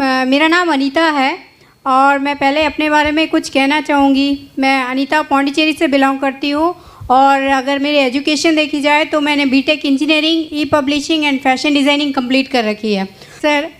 मेरा नाम अनीता है और मैं पहले अपने बारे में कुछ कहना चाहूँगी। मैं अनीता पौंडीचेरी से बिलोंग करती हूँ और अगर मेरी एजुकेशन देखी जाए तो मैंने BTech engineering, e publishing and fashion designing complete कर रखी है।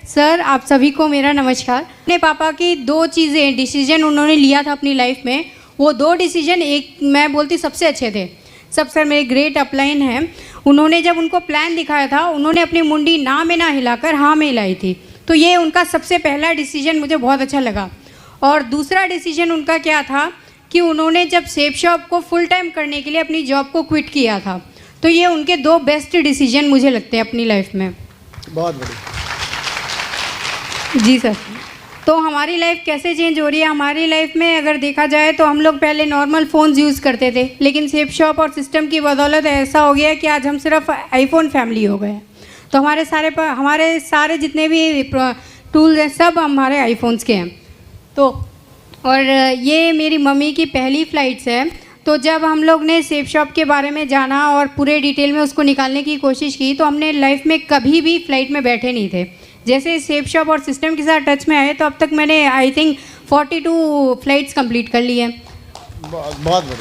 सर आप सभी को मेरा नमस्कार। अपने पापा की दो चीज़ें डिसीजन उन्होंने लिया था अपनी लाइफ में, वो दो डिसीजन एक मैं बोलती सबसे अच्छे थे। सब सर मेरे ग्रेट अपलाइन हैं, उन्होंने जब उनको प्लान दिखाया था उन्होंने अपनी मुंडी ना में ना हिलाकर हाँ में हिलाई थी। तो ये उनका सबसे पहला डिसीजन मुझे बहुत अच्छा लगा। और दूसरा डिसीजन उनका क्या था कि उन्होंने जब सेब शॉप को फुल टाइम करने के लिए अपनी जॉब को क्विट किया था। तो ये उनके दो बेस्ट डिसीजन मुझे लगते हैं अपनी लाइफ में। बहुत बढ़िया जी सर। तो हमारी लाइफ कैसे चेंज हो रही है? हमारी लाइफ में अगर देखा जाए तो हम लोग पहले नॉर्मल फ़ोन्स यूज़ करते थे, लेकिन सेब शॉप और सिस्टम की बदौलत ऐसा हो गया कि आज हम सिर्फ आईफोन फैमिली हो गए। तो हमारे सारे जितने भी टूल्स हैं सब हमारे आईफोन्स के हैं। तो और ये मेरी मम्मी की पहली फ़्लाइट्स है। तो जब हम लोग ने सेब शॉप के बारे में जाना और पूरे डिटेल में उसको निकालने की कोशिश की तो हमने लाइफ में कभी भी फ़्लाइट में बैठे नहीं थे। जैसे सेब शॉप और सिस्टम के साथ टच में आए तो अब तक मैंने आई थिंक 42 फ़्लाइट्स कंप्लीट कर ली हैं। बहुत बढ़िया।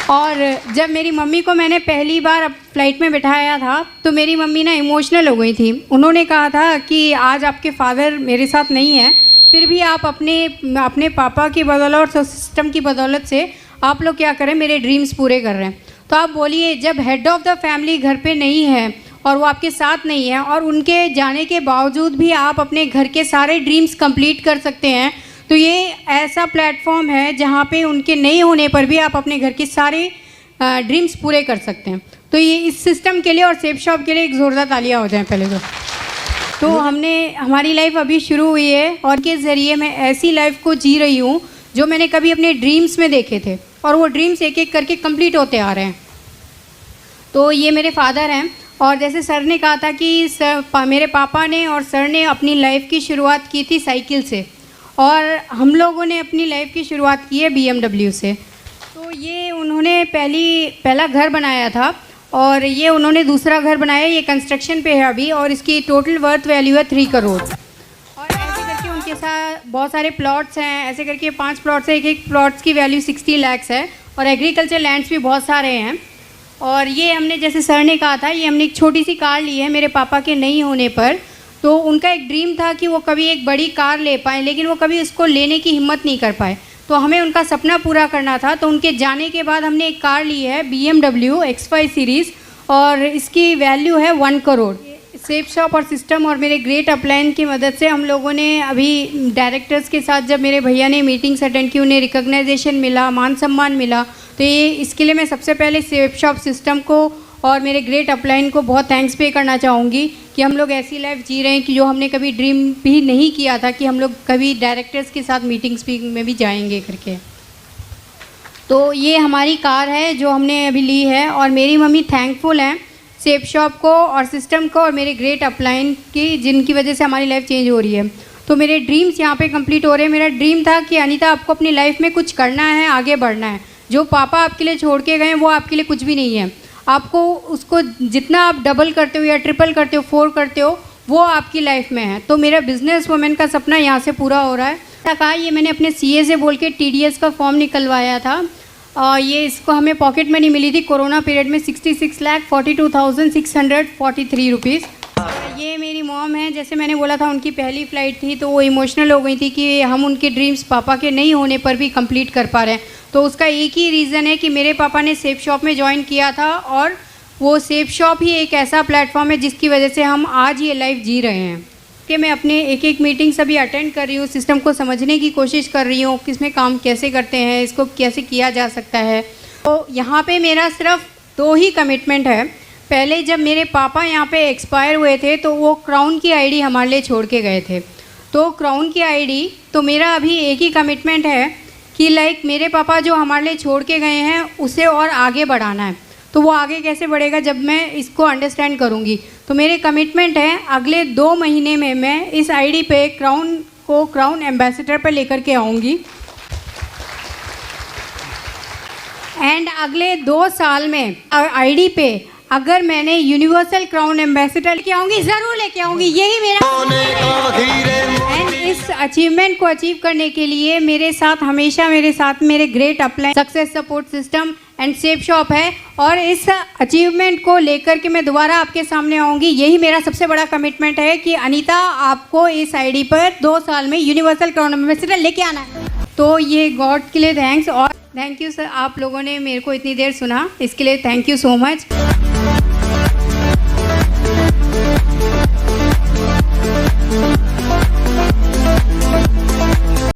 और जब मेरी मम्मी को मैंने पहली बार फ़्लाइट में बैठाया था तो मेरी मम्मी ना इमोशनल हो गई थी। उन्होंने कहा था कि आज आपके फादर मेरे साथ नहीं हैं, फिर भी आप अपने पापा की बदौलत और सिस्टम की बदौलत से आप लोग क्या करें, मेरे ड्रीम्स पूरे कर रहे हैं। तो आप बोलिए, जब हेड ऑफ़ द फैमिली घर पे नहीं है और वो आपके साथ नहीं है और उनके जाने के बावजूद भी आप अपने घर के सारे ड्रीम्स कंप्लीट कर सकते हैं, तो ये ऐसा प्लेटफॉर्म है जहाँ पे उनके नहीं होने पर भी आप अपने घर के सारे ड्रीम्स पूरे कर सकते हैं। तो ये इस सिस्टम के लिए और सेब शॉप के लिए एक ज़ोरदार तालियां हो जाएं पहले तो हमारी लाइफ अभी शुरू हुई है और के ज़रिए मैं ऐसी लाइफ को जी रही हूँ जो मैंने कभी अपने ड्रीम्स में देखे थे और वो ड्रीम्स एक एक करके कंप्लीट होते आ रहे हैं। तो ये मेरे फादर हैं और जैसे सर ने कहा था कि मेरे पापा ने और सर ने अपनी लाइफ की शुरुआत की थी साइकिल से और हम लोगों ने अपनी लाइफ की शुरुआत की है BMW से। तो ये उन्होंने पहला घर बनाया था और ये उन्होंने दूसरा घर बनाया, ये कंस्ट्रक्शन पे है अभी और इसकी टोटल वर्थ वैल्यू है 3 करोड़। और ऐसे करके उनके साथ बहुत सारे प्लॉट्स हैं, ऐसे करके 5 प्लॉट्स हैं, एक प्लॉट्स की वैल्यू 60 लाख है और एग्रीकल्चर लैंड्स भी बहुत सारे हैं। और ये हमने, जैसे सर ने कहा था, ये हमने एक छोटी सी कार ली है मेरे पापा के नहीं होने पर। तो उनका एक ड्रीम था कि वो कभी एक बड़ी कार ले पाए, लेकिन वो कभी उसको लेने की हिम्मत नहीं कर पाए। तो हमें उनका सपना पूरा करना था। तो उनके जाने के बाद हमने एक कार ली है BMW X5 सीरीज़ और इसकी वैल्यू है 1 करोड़। सेब शॉप और सिस्टम और मेरे ग्रेट अपलाइन की मदद से हम लोगों ने अभी डायरेक्टर्स के साथ, जब मेरे भैया ने मीटिंग्स अटेंड की, उन्हें रिकग्नाइजेशन मिला, मान सम्मान मिला। तो ये इसके लिए मैं सबसे पहले सेब शॉप सिस्टम को और मेरे ग्रेट अपलाइन को बहुत थैंक्स पे करना चाहूँगी कि हम लोग ऐसी लाइफ जी रहे हैं कि जो हमने कभी ड्रीम भी नहीं किया था कि हम लोग कभी डायरेक्टर्स के साथ मीटिंग्स में भी जाएंगे करके। तो ये हमारी कार है जो हमने अभी ली है और मेरी मम्मी थैंकफुल हैं सेब शॉप को और सिस्टम को और मेरे ग्रेट अपलाइन की, जिनकी वजह से हमारी लाइफ चेंज हो रही है। तो मेरे ड्रीम्स यहाँ पे कंप्लीट हो रहे हैं। मेरा ड्रीम था कि अनीता आपको अपनी लाइफ में कुछ करना है, आगे बढ़ना है। जो पापा आपके लिए छोड़ के गए वो आपके लिए कुछ भी नहीं है। आपको उसको जितना आप डबल करते हो या ट्रिपल करते हो, 4 करते हो, वो आपकी लाइफ में है। तो मेरा बिजनेस वुमेन का सपना यहाँ से पूरा हो रहा है। कहा ये मैंने अपने CA से बोल के TDS का फॉर्म निकलवाया था और ये इसको हमें पॉकेट मनी मिली थी कोरोना पीरियड में 66,42,643 रुपीज़। ये मेरी मॉम है, जैसे मैंने बोला था उनकी पहली फ़्लाइट थी तो वो इमोशनल हो गई थी कि हम उनके ड्रीम्स पापा के नहीं होने पर भी कंप्लीट कर पा रहे हैं। तो उसका एक ही रीज़न है कि मेरे पापा ने सेब शॉप में ज्वाइन किया था और वो सेब शॉप ही एक ऐसा प्लेटफॉर्म है जिसकी वजह से हम आज ये लाइफ जी रहे हैं। कि मैं अपने एक मीटिंग्स अभी अटेंड कर रही हूँ, सिस्टम को समझने की कोशिश कर रही हूँ, किसमें काम कैसे करते हैं, इसको कैसे किया जा सकता है। तो यहाँ पे मेरा सिर्फ 2 ही कमिटमेंट है। पहले जब मेरे पापा यहाँ पे एक्सपायर हुए थे तो वो क्राउन की ID हमारे लिए छोड़ के गए थे। तो क्राउन की ID, तो मेरा अभी एक ही कमिटमेंट है कि लाइक मेरे पापा जो हमारे लिए छोड़ के गए हैं उसे और आगे बढ़ाना है। तो वो आगे कैसे बढ़ेगा जब मैं इसको अंडरस्टैंड करूँगी। तो मेरे कमिटमेंट है अगले 2 महीने में मैं इस ID पे क्राउन एम्बेसडर पर लेकर के आऊँगी एंड अगले 2 साल में ID पे अगर मैंने यूनिवर्सल क्राउन एम्बेसडर लेके आऊँगी, ज़रूर लेके आऊँगी, यही मेरा। एंड इस इस अचीवमेंट को अचीव करने के लिए मेरे साथ हमेशा मेरे great upline success support system and safe shop है, और इस अचीवमेंट को लेकर के मैं दोबारा आपके सामने आऊँगी। यही मेरा सबसे बड़ा कमिटमेंट है कि अनीता आपको इस आईडी पर 2 साल में यूनिवर्सल क्राउन एम्बेसडर लेके आना है। तो ये गॉड के लिए थैंक्स, और थैंक यू सर, आप लोगों ने मेरे को इतनी देर सुना, इसके लिए थैंक यू सो मच।